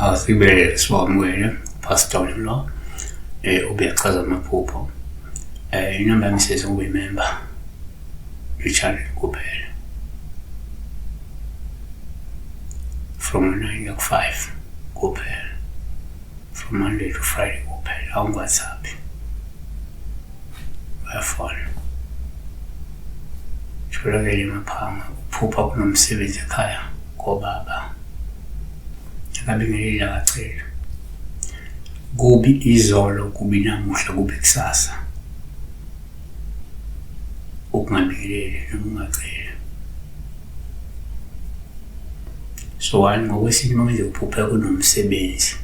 Asibele siwamukele Pastor lo ubechaza amaphupho inamba yami sezokuyimember i-channel kuphela from 9 to 5 kuphela from Monday to Friday kuphela on WhatsApp uyafona tholakele maphanga uphupha kunomsebenzi ekhaya kobaba akabingelela kacela kubi izolo kubi namuhla kubi kusasa ukungabingeleli noma ungacela so wani ngokwesini manje uphupha kunomsebenzi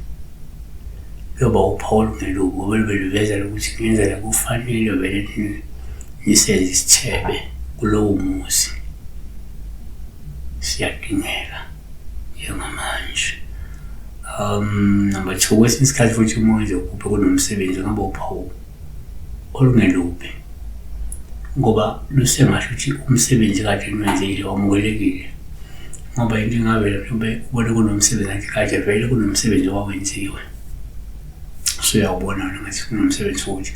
yoba uPaul ngelubo ngoba beliveza ukuthi ngenzela kufanele vele nisenze isithebe kulowo muzi siyadingeka njengamanje. Number 2 kwesinye isikhathi futhi umoya uphupha kunomsebenzi ngabe uPaul olungeluphi ngoba lusengasho ukuthi umsebenzi kade niwenzile wamukelekile ngoba into ingavela mhlawumbe ubone kunomsebenzi kade vele kunomsebenzi owenziwe so uyawubona ngathi kunomsebenzi futhi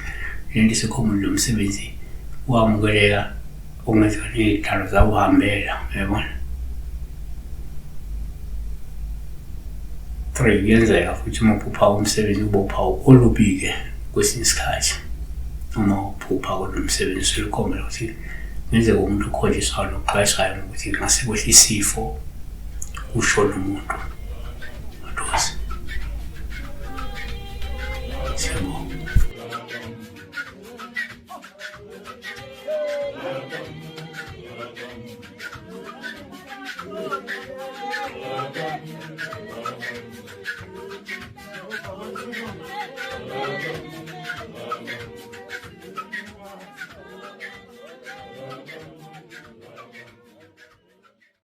lento isekhomuni lo msebenzi wamukeleka ungezwa nezithalo zawuhambela uyabona 3 yenzeka futhi uma uphupha umsebenzi ubopha olubike kwesinye isikhathi uma uphupha kunomsebenzi selikhomela ukuthi ngenzeka umuntu ukholiswa nokuxwayiswayo ukuthi ngase kwehle isifo ushona umuntu adosi